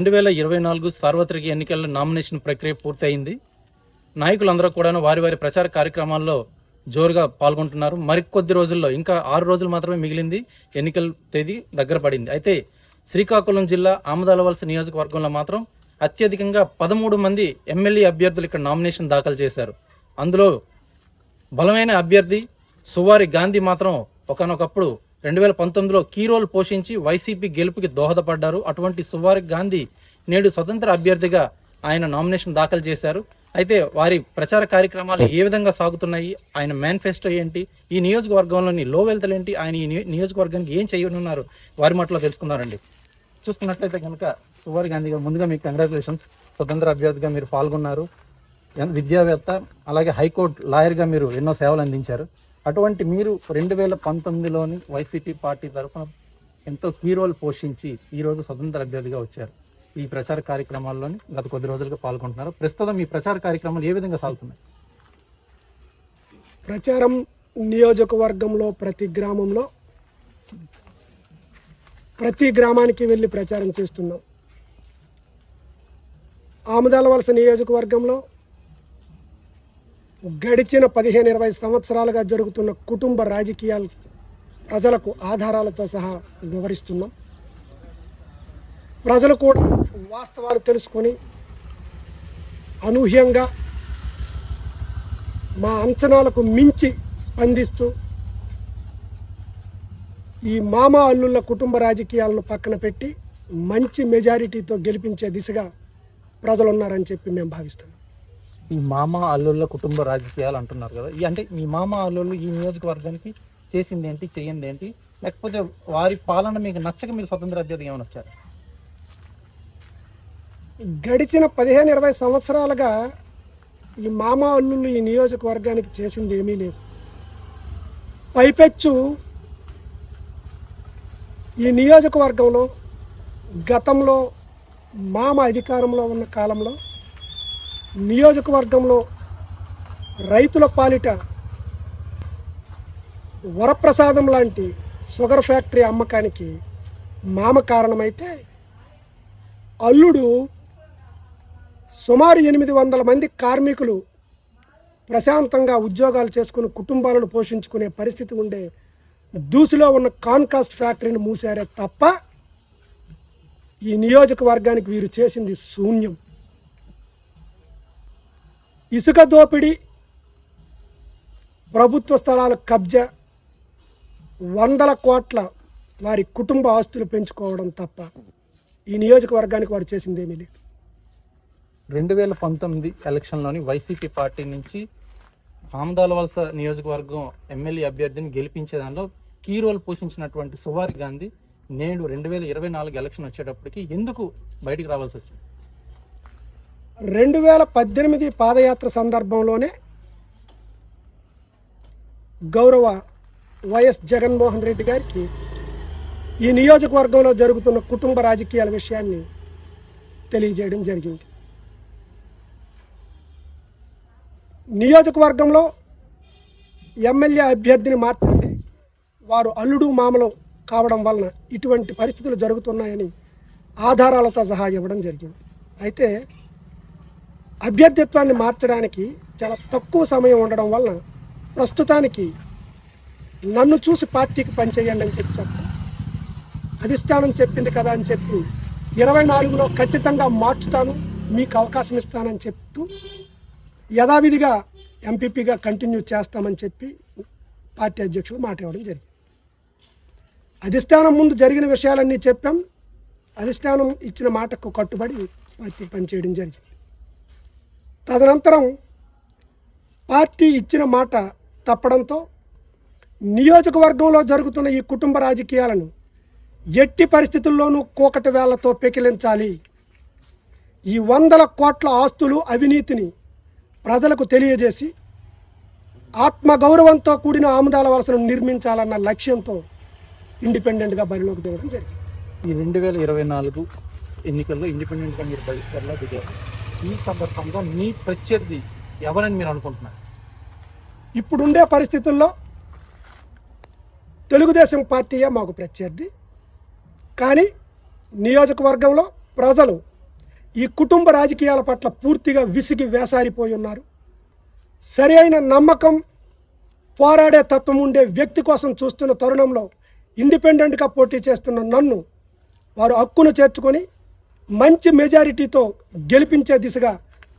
2024 సార్వత్రిక ఎన్నికల నామినేషన్ ప్రక్రియ పూర్తయింది. నాయకులందరూ కూడా వారి వారి ప్రచార కార్యక్రమాల్లో జోరుగా పాల్గొంటున్నారు. మరికొద్ది రోజుల్లో ఇంకా 6 రోజులు మాత్రమే మిగిలింది. ఎన్నికల తేదీ దగ్గర పడింది. అయితే శ్రీకాకుళం జిల్లా ఆమదాలవలస నియోజకవర్గంలో మాత్రం అత్యధికంగా 13 మంది ఎమ్మెల్యే అభ్యర్థులు ఇక్కడ నామినేషన్ దాఖలు చేశారు. అందులో బలమైన అభ్యర్థి సువారి గాంధీ మాత్రం ఒకానొకప్పుడు 2019లో కీ రోల్ పోషించి వైసీపీ గెలుపుకి దోహదపడ్డారు. అటువంటి సువారి గాంధీ నేడు స్వతంత్ర అభ్యర్థిగా ఆయన నామినేషన్ దాఖలు చేశారు. అయితే వారి ప్రచార కార్యక్రమాలు ఏ విధంగా సాగుతున్నాయి, ఆయన మేనిఫెస్టో ఏంటి, ఈ నియోజకవర్గంలోని లోవెల్తలు ఏంటి, ఆయన ఈ నియోజకవర్గానికి ఏం చేయనున్నారు, వారి మాటలో తెలుసుకున్నారండి. చూసుకున్నట్లయితే కనుక సువారి గాంధీ గారు, ముందుగా మీకు కంగ్రాచులేషన్స్. స్వతంత్ర అభ్యర్థిగా మీరు పాల్గొన్నారు. విద్యావేత్త, అలాగే హైకోర్టు లాయర్గా మీరు ఎన్నో సేవలు అందించారు. అటువంటి మీరు 2019లోని వైసీపీ పార్టీ తరఫున ఎంతో కీ రోల్ పోషించి ఈరోజు స్వతంత్ర అభ్యర్థిగా వచ్చారు. ఈ ప్రచార కార్యక్రమాల్లోని గత కొద్ది రోజులుగా పాల్గొంటున్నారు. ప్రస్తుతం ఈ ప్రచార కార్యక్రమాలు ఏ విధంగా సాగుతున్నాయి? ప్రచారం నియోజకవర్గంలో ప్రతి గ్రామంలో ప్రతి గ్రామానికి వెళ్ళి ప్రచారం చేస్తున్నాం. ఆమదాలవలస నియోజకవర్గంలో గడిచిన 15-20 సంవత్సరాలుగా జరుగుతున్న కుటుంబ రాజకీయాలు ప్రజలకు ఆధారాలతో సహా వివరిస్తున్నాం. ప్రజలు కూడా వాస్తవాలు తెలుసుకొని అనూహ్యంగా మా అంచనాలకు మించి స్పందిస్తూ ఈ మామ అల్లుళ్ళ కుటుంబ రాజకీయాలను పక్కన పెట్టి మంచి మెజారిటీతో గెలిపించే దిశగా ప్రజలు ఉన్నారని చెప్పి మేము భావిస్తున్నాం. ఈ మామ అల్లుళ్ళ కుటుంబ రాజకీయాలు అంటున్నారు కదా, అంటే మీ మామ అల్లుళ్ళు ఈ నియోజకవర్గానికి చేసింది ఏంటి, చెయ్యింది ఏంటి, లేకపోతే వారి పాలన మీకు నచ్చక మీరు స్వతంత్ర అభ్యర్థి ఏమైనా వచ్చారు? గడిచిన 15-20 సంవత్సరాలుగా ఈ మామ అల్లుళ్ళు ఈ నియోజకవర్గానికి చేసింది ఏమీ లేదు. పైపెచ్చు ఈ నియోజకవర్గంలో గతంలో మామ అధికారంలో ఉన్న కాలంలో నియోజకవర్గంలో రైతుల పాలిట వరప్రసాదం లాంటి షుగర్ ఫ్యాక్టరీ అమ్మకానికి మామ కారణమైతే, అల్లుడు సుమారు 800 మంది కార్మికులు ప్రశాంతంగా ఉద్యోగాలు చేసుకుని కుటుంబాలను పోషించుకునే పరిస్థితి ఉండే దూసిలో ఉన్న కాన్కాస్ట్ ఫ్యాక్టరీని మూసారే తప్ప ఈ నియోజకవర్గానికి వీరు చేసింది శూన్యం. ఇసుక దోపిడీ, ప్రభుత్వ స్థలాల కబ్జా, 100 కోట్ల వారి కుటుంబ ఆస్తులు పెంచుకోవడం తప్ప ఈ నియోజకవర్గానికి వారు చేసింది ఏమీ లేదు. 2019 ఎలక్షన్లోని వైసీపీ పార్టీ నుంచి ఆమదాలవలస నియోజకవర్గం ఎమ్మెల్యే అభ్యర్థిని గెలిపించే దానిలో కీ రోల్ పోషించినటువంటి సువారి గాంధీ నేడు 2024 ఎలక్షన్ వచ్చేటప్పటికి ఎందుకు బయటికి రావాల్సి వచ్చింది? 2018 పాదయాత్ర సందర్భంలోనే గౌరవ వైఎస్ జగన్మోహన్ రెడ్డి గారికి ఈ నియోజకవర్గంలో జరుగుతున్న కుటుంబ రాజకీయాల విషయాన్ని తెలియజేయడం జరిగింది. నియోజకవర్గంలో ఎమ్మెల్యే అభ్యర్థిని మార్చండి, వారు అల్లుడు మామలు కావడం వలన ఇటువంటి పరిస్థితులు జరుగుతున్నాయని ఆధారాలతో సహా ఇవ్వడం జరిగింది. అయితే అభ్యర్థిత్వాన్ని మార్చడానికి చాలా తక్కువ సమయం ఉండడం వలన ప్రస్తుతానికి నన్ను చూసి పార్టీకి పనిచేయండి అని చెప్పి అధిష్టానం చెప్పింది కదా అని చెప్పి 24లో ఖచ్చితంగా మార్చుతాను, మీకు అవకాశం ఇస్తానని చెప్తూ యథావిధిగా ఎంపీపీగా కంటిన్యూ చేస్తామని చెప్పి పార్టీ అధ్యక్షుడు మాట ఇవ్వడం జరిగింది. అధిష్టానం ముందు జరిగిన విషయాలన్నీ చెప్పాం. అధిష్టానం ఇచ్చిన మాటకు కట్టుబడి పార్టీ పనిచేయడం జరిగింది. తదనంతరం పార్టీ ఇచ్చిన మాట తప్పడంతో నియోజకవర్గంలో జరుగుతున్న ఈ కుటుంబ రాజకీయాలను ఎట్టి పరిస్థితుల్లోనూ కూకటి వేళ్లతో పెకిలించాలి, ఈ 100 కోట్ల ఆస్తులు అవినీతిని ప్రజలకు తెలియజేసి ఆత్మగౌరవంతో కూడిన ఆమదాలవలసను నిర్మించాలన్న లక్ష్యంతో ఇండిపెండెంట్గా బరిలోకి దిగడం జరిగింది. ఈ 2024 ఎన్నికల్లో ఇండిపెండెంట్గా మీరు బరిలో దిగారు. ఈ సందర్భంగా మీ ప్రత్యర్థి ఎవరని మీరు అనుకుంటున్నారు? ఇప్పుడుండే పరిస్థితుల్లో తెలుగుదేశం పార్టీయే మాకు ప్రత్యర్థి. కానీ నియోజకవర్గంలో ప్రజలు ఈ కుటుంబ రాజకీయాల పట్ల పూర్తిగా విసిగి వేసారిపోయి ఉన్నారు. సరి అయిన నమ్మకం, పోరాడే తత్వం ఉండే వ్యక్తి కోసం చూస్తున్న తరుణంలో ఇండిపెండెంట్గా పోటీ చేస్తున్న నన్ను వారు హక్కును చేర్చుకొని మంచి మెజారిటీతో గెలిపించే దిశగా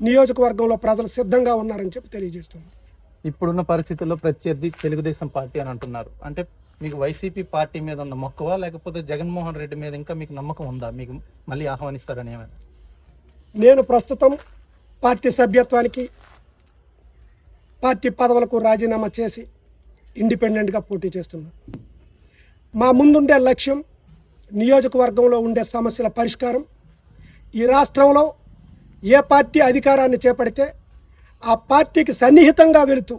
నియోజకవర్గంలో ప్రజలు సిద్ధంగా ఉన్నారని చెప్పి తెలియజేస్తున్నాను. ఇప్పుడున్న పరిస్థితుల్లో ప్రత్యర్థి తెలుగుదేశం పార్టీ అని అంటున్నారు. అంటే మీకు వైసీపీ పార్టీ మీద ఉన్న మక్కువ, లేకపోతే జగన్మోహన్ రెడ్డి మీద ఇంకా మీకు నమ్మకం ఉందా? మీకు మళ్ళీ ఆహ్వానిస్తారని ఏమైనా? నేను ప్రస్తుతం పార్టీ సభ్యత్వానికి, పార్టీ పదవులకు రాజీనామా చేసి ఇండిపెండెంట్గా పోటీ చేస్తున్నాను. మా ముందుండే లక్ష్యం నియోజకవర్గంలో ఉండే సమస్యల పరిష్కారం. ఈ రాష్ట్రంలో ఏ పార్టీ అధికారాన్ని చేపడితే ఆ పార్టీకి సన్నిహితంగా వెళుతూ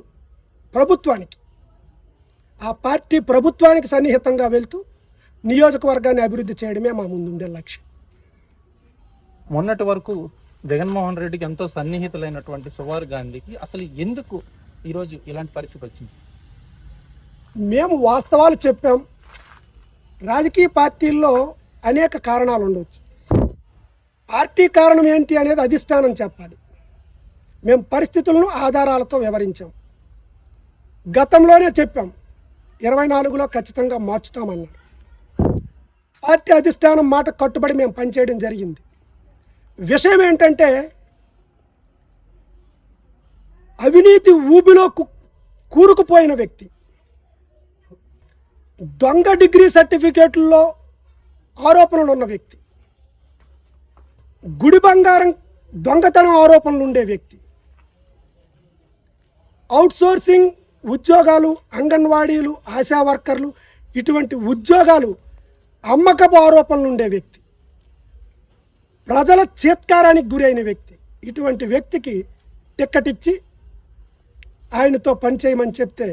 ప్రభుత్వానికి సన్నిహితంగా వెళుతూ నియోజకవర్గాన్ని అభివృద్ధి చేయడమే మా ముందుండే లక్ష్యం. మొన్నటి వరకు జగన్మోహన్ రెడ్డికి ఎంతో సన్నిహితులైనటువంటి సువార్ గాంధీకి అసలు ఎందుకు ఈరోజు ఇలాంటి పరిస్థితి వచ్చింది? మేము వాస్తవాలు చెప్పాం. రాజకీయ పార్టీల్లో అనేక కారణాలు ఉండవచ్చు. పార్టీ కారణం ఏంటి అనేది అధిష్టానం చెప్పాలి. మేము పరిస్థితులను ఆధారాలతో వివరించాం. గతంలోనే చెప్పాం 24లో ఖచ్చితంగా మార్చుతామన్నారు. పార్టీ అధిష్టానం మాట కట్టుబడి మేము పనిచేయడం జరిగింది. విషయం ఏంటంటే అవినీతి ఊబిలో కూరుకుపోయిన వ్యక్తి, దొంగ డిగ్రీ సర్టిఫికేట్లలో ఆరోపణలు ఉన్న వ్యక్తి, గుడి బంగారం దొంగతనం ఆరోపణలు ఉండే వ్యక్తి, అవుట్సోర్సింగ్ ఉద్యోగాలు, అంగన్వాడీలు, ఆశా వర్కర్లు ఇటువంటి ఉద్యోగాలు అమ్మకపు ఆరోపణలు ఉండే వ్యక్తి, ప్రజల చీత్కారానికి గురైన వ్యక్తి. ఇటువంటి వ్యక్తికి టిక్కెట్ ఇచ్చి ఆయనతో పనిచేయమని చెప్తే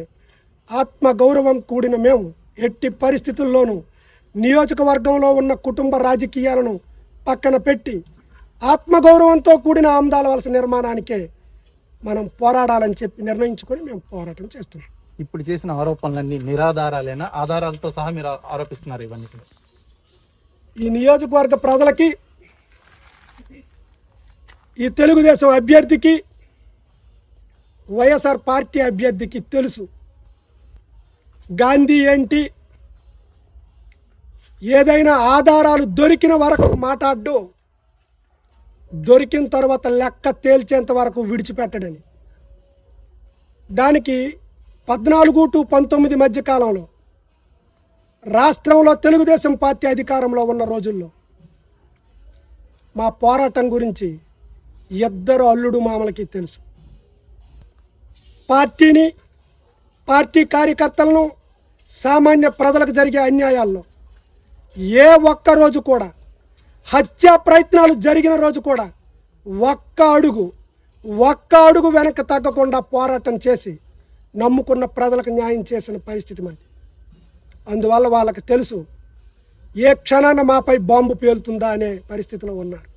ఆత్మగౌరవం కూడిన మేము ఎట్టి పరిస్థితుల్లోనూ నియోజకవర్గంలో ఉన్న కుటుంబ రాజకీయాలను పక్కన పెట్టి ఆత్మగౌరవంతో కూడిన ఆమ్దాల వలస నిర్మాణానికే మనం పోరాడాలని చెప్పి నిర్ణయించుకొని మేము పోరాటం చేస్తున్నాం. ఇప్పుడు చేసిన ఆరోపణలన్నీ నిరాధారాలేనా? ఆధారాలతో సహా మీరు ఆరోపిస్తున్నారు ఇవన్నీ? ఈ నియోజకవర్గ ప్రజలకి, ఈ తెలుగుదేశం అభ్యర్థికి, వైఎస్ఆర్ పార్టీ అభ్యర్థికి తెలుసు గాంధీ ఏంటి. ఏదైనా ఆధారాలు దొరికిన వరకు మాట్లాడ్డు, దొరికిన తర్వాత లెక్క తేల్చేంత వరకు విడిచిపెట్టడని. దానికి 14 to 19 మధ్య కాలంలో రాష్ట్రంలో తెలుగుదేశం పార్టీ అధికారంలో ఉన్న రోజుల్లో మా పోరాటం గురించి ఇద్దరు అల్లుడు మామలకి తెలుసు. పార్టీని, పార్టీ కార్యకర్తలను, సామాన్య ప్రజలకు జరిగే అన్యాయాల్లో ఏ ఒక్క రోజు కూడా, హత్యా ప్రయత్నాలు జరిగిన రోజు కూడా ఒక్క అడుగు వెనక్కి తగ్గకుండా పోరాటం చేసి నమ్ముకున్న ప్రజలకు న్యాయం చేసిన పరిస్థితి మంది. అందువల్ల వాళ్ళకి తెలుసు ఏ క్షణాన మాపై బాంబు పేలుతుందా అనే పరిస్థితిలో ఉన్నారు.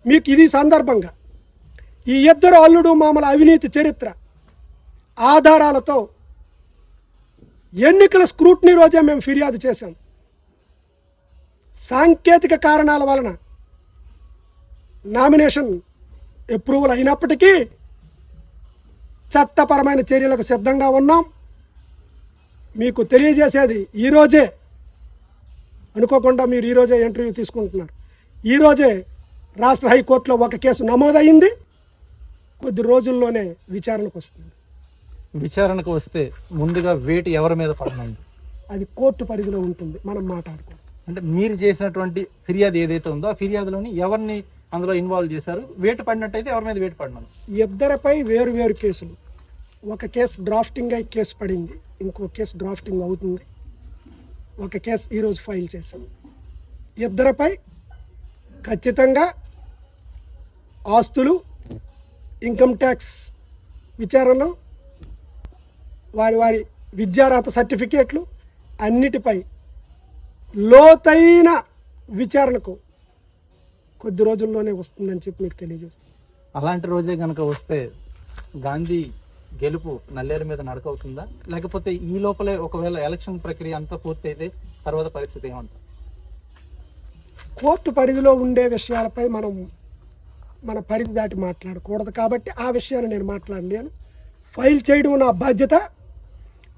మీకు ఇది సందర్భంగా ఈ ఇద్దరు అల్లుడు మామల అవినీతి చరిత్ర ఆధారాలతో ఎన్నికల స్క్రూటినీ రోజే మేము ఫిర్యాదు చేశాం. సాంకేతిక కారణాల వలన నామినేషన్ అప్రూవల్ అయినప్పటికీ చట్టపరమైన చర్యలకు సిద్ధంగా ఉన్నాం. మీకు తెలియజేసేది ఈరోజే, అనుకోకుండా మీరు ఈరోజే ఇంటర్వ్యూ తీసుకుంటున్నారు. ఈరోజే రాష్ట్ర హైకోర్టులో ఒక కేసు నమోదైంది. కొద్ది రోజుల్లోనే విచారణకు వస్తుంది. విచారణకు వస్తే ముందుగా వేటు ఎవరి మీద పడనుంది? అది కోర్టు పరిధిలో ఉంటుంది, మనం మాట్లాడుకోవాలి. అంటే మీరు చేసినటువంటి ఫిర్యాదు ఏదైతే ఉందో ఆ ఫిర్యాదులోని ఎవరిని అందులో ఇన్వాల్వ్ చేశారు? వేటు పడినట్టయితే ఎవరి మీద వేటు పడినాను? ఇద్దరిపై వేరు కేసులు. ఒక కేసు డ్రాఫ్టింగ్ అయి కేసు పడింది, ఇంకో కేసు డ్రాఫ్టింగ్ అవుతుంది. ఒక కేసు ఈరోజు ఫైల్ చేశాం. ఇద్దరిపై ఖచ్చితంగా ఆస్తులు, ఇన్కమ్ ట్యాక్స్ విచారణలో వారి విద్యార్హత సర్టిఫికేట్లు అన్నిటిపై లోతైన విచారణకు కొద్ది రోజుల్లోనే వస్తుందని చెప్పి మీకు తెలియజేస్తాను. అలాంటి రోజే కనుక వస్తే గాంధీ గెలుపు నల్లేరు మీద నడకవుతుందా? లేకపోతే ఈ లోపలే ఒకవేళ ఎలక్షన్ ప్రక్రియ అంతా పూర్తయితే తర్వాత పరిస్థితి ఏమంటారు? కోర్టు పరిధిలో ఉండే విషయాలపై మనం మన పరిధి దాటి మాట్లాడకూడదు కాబట్టి ఆ విషయాన్ని నేను మాట్లాడలేను. ఫైల్ చేయడం నా బాధ్యత.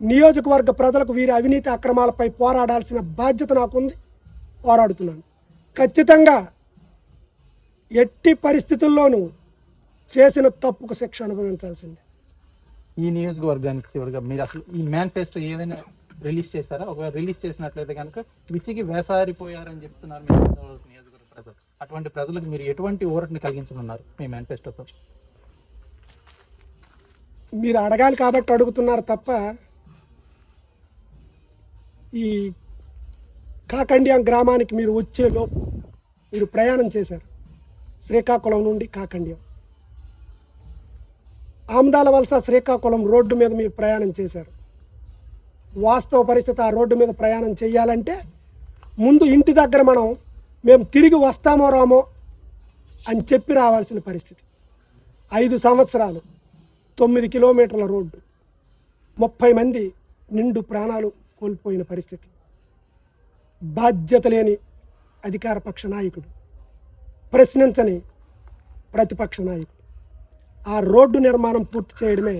నియోజకవర్గ ప్రజలకు వీరి అవినీతి అక్రమాలపై పోరాడాల్సిన బాధ్యత నాకుంది. పోరాడుతున్నాను. ఖచ్చితంగా ఎట్టి పరిస్థితుల్లోనూ చేసిన తప్పుకు శిక్ష అనుభవించాల్సిందే. ఈ నియోజకవర్గానికి చివరిగా మీరు అసలు ఈ మేనిఫెస్టో ఏదైనా రిలీజ్ చేస్తారా? ఒకవేళ రిలీజ్ చేసినట్లయితే కనుక విసిగి వేసారిపోయారని చెప్తున్నారు మీ నియోజకవర్గ ప్రజలు. అటువంటి ప్రజలకు మీరు ఎటువంటి ఊరటని కలిగించనున్నారు మీ మేనిఫెస్టోతో? మీరు అడగాలి కాబట్టి అడుగుతున్నారు తప్ప ఈ కాకండియం గ్రామానికి మీరు వచ్చేలోపు మీరు ప్రయాణం చేశారు. శ్రీకాకుళం నుండి కాకండియం, ఆమదాల వలస శ్రీకాకుళం రోడ్డు మీద మీరు ప్రయాణం చేశారు. వాస్తవ పరిస్థితి ఆ రోడ్డు మీద ప్రయాణం చేయాలంటే ముందు ఇంటి దగ్గర మేము తిరిగి వస్తామో రామో అని చెప్పి రావాల్సిన పరిస్థితి. 5 సంవత్సరాలు 9 కిలోమీటర్ల రోడ్డు, 30 మంది నిండు ప్రాణాలు కోల్పోయిన పరిస్థితి. బాధ్యత లేని అధికార పక్ష నాయకుడు, ప్రశ్నించని ప్రతిపక్ష నాయకుడు. ఆ రోడ్డు నిర్మాణం పూర్తి చేయడమే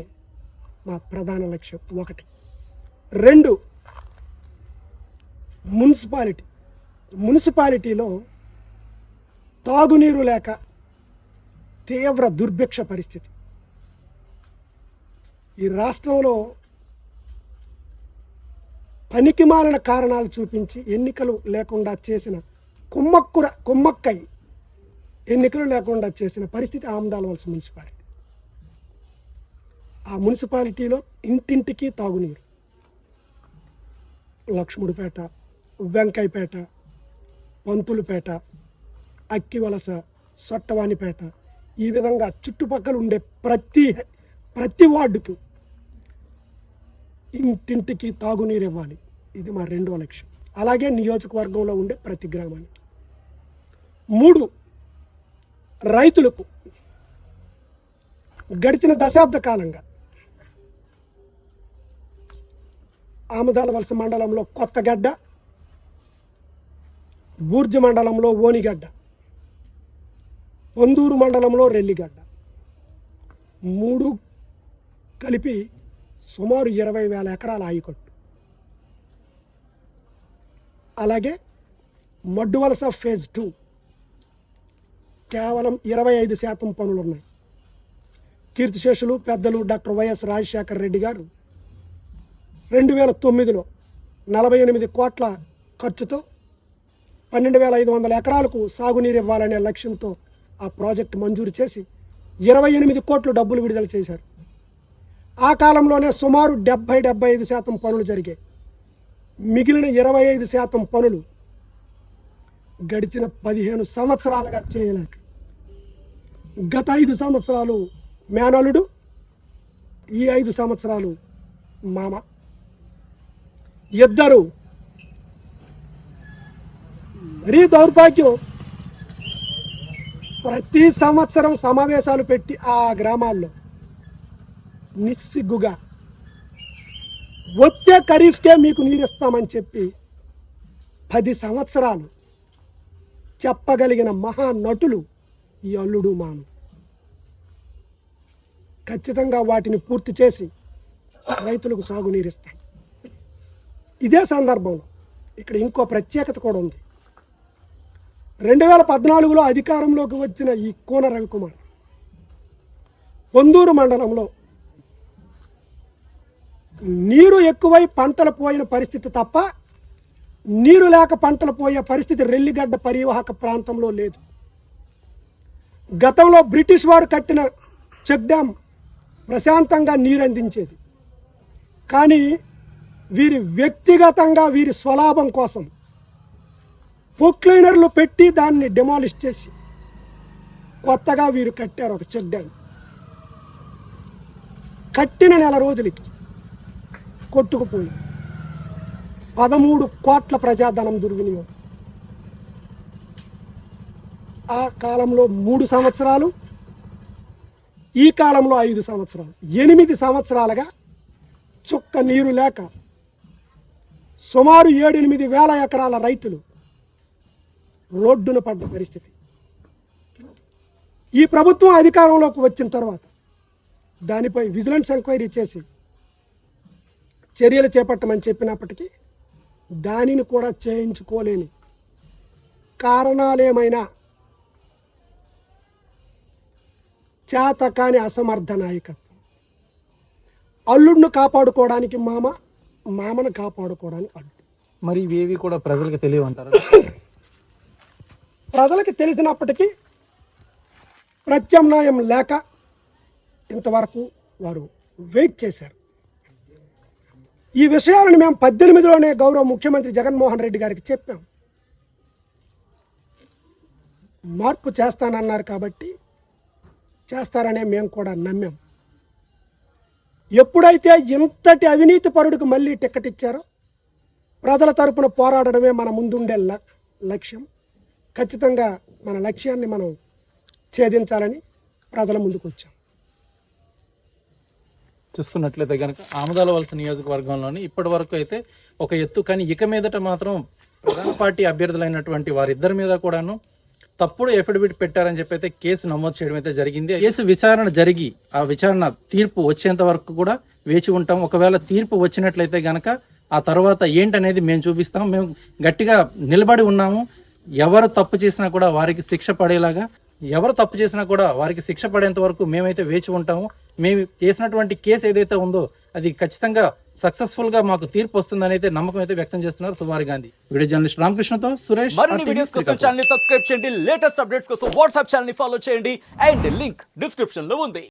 మా ప్రధాన లక్ష్యం. 1. 2, మున్సిపాలిటీలో తాగునీరు లేక తీవ్ర దుర్భిక్ష పరిస్థితి. ఈ రాష్ట్రంలో పనికిమాలిన కారణాలు చూపించి ఎన్నికలు లేకుండా చేసిన కుమ్మక్కై ఎన్నికలు లేకుండా చేసిన పరిస్థితి ఆమదాల వలస మున్సిపాలిటీ. ఆ మున్సిపాలిటీలో ఇంటింటికి తాగునీరు. లక్ష్ముడిపేట, వెంకయ్యపేట, పంతులపేట, అక్కివలస, సొట్టవానిపేట, ఈ విధంగా చుట్టుపక్కల ఉండే ప్రతి వార్డుకు ఇంటింటికి తాగునీరు ఇవ్వాలి. ఇది మా 2వ లక్ష్యం. అలాగే నియోజకవర్గంలో ఉండే ప్రతి గ్రామానికి. 3, రైతులకు గడిచిన దశాబ్ద కాలంగా ఆమదాల వలస మండలంలో కొత్తగడ్డ, బూర్జి మండలంలో ఓనిగడ్డ, పొందూరు మండలంలో రెల్లిగడ్డ, 3 కలిపి సుమారు 20,000 ఎకరాల ఆయకట్టు. అలాగే మడ్డు వలస ఫేజ్ 2 కేవలం 25% పనులు ఉన్నాయి. కీర్తిశేషులు పెద్దలు డాక్టర్ వైఎస్ రాజశేఖర రెడ్డి గారు 2009లో 48 కోట్ల ఖర్చుతో 12,500 ఎకరాలకు సాగునీరు ఇవ్వాలనే లక్ష్యంతో ఆ ప్రాజెక్టు మంజూరు చేసి 28 కోట్లు డబ్బులు విడుదల చేశారు. ఆ కాలంలోనే సుమారు 70-75% పనులు జరిగాయి. మిగిలిన 25% పనులు గడిచిన 15 సంవత్సరాలుగా చేయలేక, గత 5 సంవత్సరాలు మేనలుడు, ఈ 5 సంవత్సరాలు మామ, ఇద్దరు మరీ దౌర్భాగ్యం. ప్రతి సంవత్సరం సమావేశాలు పెట్టి ఆ గ్రామాల్లో నిస్సిగ్గుగా వచ్చే ఖరీఫ్కే మీకు నీరిస్తామని చెప్పి 10 సంవత్సరాలు చెప్పగలిగిన మహానటులు ఈ అల్లుడు మాను. ఖచ్చితంగా వాటిని పూర్తి చేసి రైతులకు సాగునీరిస్తాం. ఇదే సందర్భంలో ఇక్కడ ఇంకో ప్రత్యేకత కూడా ఉంది. 2014లో అధికారంలోకి వచ్చిన ఈ కోన రవికుమార్ పొందూరు మండలంలో నీరు ఎక్కువై పంటలు పోయిన పరిస్థితి తప్ప నీరు లేక పంటలు పోయే పరిస్థితి రెల్లిగడ్డ పరివాహక ప్రాంతంలో లేదు. గతంలో బ్రిటిష్ వారు కట్టిన చెక్ డ్యామ్ ప్రశాంతంగా నీరు అందించేది. కానీ వీరి వ్యక్తిగతంగా వీరి స్వలాభం కోసం పొక్లైనర్లు పెట్టి దాన్ని డెమాలిష్ చేసి కొత్తగా వీరు కట్టారు ఒక చెక్ డ్యామ్. కట్టిన నెల రోజులకి కొట్టుకుపోయి 13 కోట్ల ప్రజాధనం దుర్వినియోగం. ఆ కాలంలో 3 సంవత్సరాలు, ఈ కాలంలో 5 సంవత్సరాలు, 8 సంవత్సరాలుగా చుక్క నీరు లేక సుమారు 7-8 వేల ఎకరాల రైతులు రోడ్డున పడ్డ పరిస్థితి. ఈ ప్రభుత్వం అధికారంలోకి వచ్చిన తర్వాత దానిపై విజిలెన్స్ ఎంక్వైరీ చేసి చర్యలు చేపట్టమని చెప్పినప్పటికీ దానిని కూడా చేయించుకోలేని కారణాలేమైనా చేతకాని అసమర్థ నాయకత్వం. అల్లుడిని కాపాడుకోవడానికి మామ, మామను కాపాడుకోవడానికి అల్లుడు. మరి ఇవేవి కూడా ప్రజలకు తెలియవంటారు. ప్రజలకి తెలిసినప్పటికీ ప్రత్యామ్నాయం లేక ఇంతవరకు వారు వెయిట్ చేశారు. ఈ విషయాలను మేము 18లోనే గౌరవ ముఖ్యమంత్రి జగన్మోహన్ రెడ్డి గారికి చెప్పాం. మార్పు చేస్తానన్నారు కాబట్టి చేస్తారనే మేము కూడా నమ్మాం. ఎప్పుడైతే ఇంతటి అవినీతి పరుడికి మళ్ళీ టికెట్ ఇచ్చారో ప్రజల తరపున పోరాడడమే మన ముందుండే లక్ష్యం. ఖచ్చితంగా మన లక్ష్యాన్ని మనం ఛేదించాలని ప్రజల ముందుకు వచ్చాం. చూసుకున్నట్లయితే కనుక ఆమదాల వలస నియోజకవర్గంలోని ఇప్పటి వరకు అయితే ఒక ఎత్తు, కానీ ఇక మీదట మాత్రం ప్రధాన పార్టీ అభ్యర్థులైనటువంటి వారిద్దరి మీద కూడాను తప్పుడు ఎఫిడవిట్ పెట్టారని చెప్పి అయితే కేసు నమోదు చేయడం అయితే జరిగింది. కేసు విచారణ జరిగి ఆ విచారణ తీర్పు వచ్చేంత వరకు కూడా వేచి ఉంటాం. ఒకవేళ తీర్పు వచ్చినట్లయితే గనక ఆ తర్వాత ఏంటనేది మేము చూపిస్తాం. మేము గట్టిగా నిలబడి ఉన్నాము. ఎవరు తప్పు చేసినా కూడా వారికి శిక్ష పడేలాగా, ఎవరు తప్పు చేసినా కూడా వారికి శిక్ష పడేంత వరకు మేమైతే వేచి ఉంటాము. మేము చేసినటువంటి కేసు ఏదైతే ఉందో అది ఖచ్చితంగా సక్సెస్ఫుల్ గా మాకు తీర్పు వస్తుందని అయితే నమ్మకం అయితే వ్యక్తం చేస్తున్నారు సుమారి గాంధీ. వీడియో జర్నలిస్ట్ రామకృష్ణతో సురేష్. మరిన్ని వీడియోస్ కోసం ఛానల్ ని సబ్స్క్రైబ్ చేయండి. లేటెస్ట్ అప్డేట్స్ కోసం వాట్సాప్ ఛానల్ ని ఫాలో చేయండి. అండ్ లింక్ డిస్క్రిప్షన్ లో ఉంది.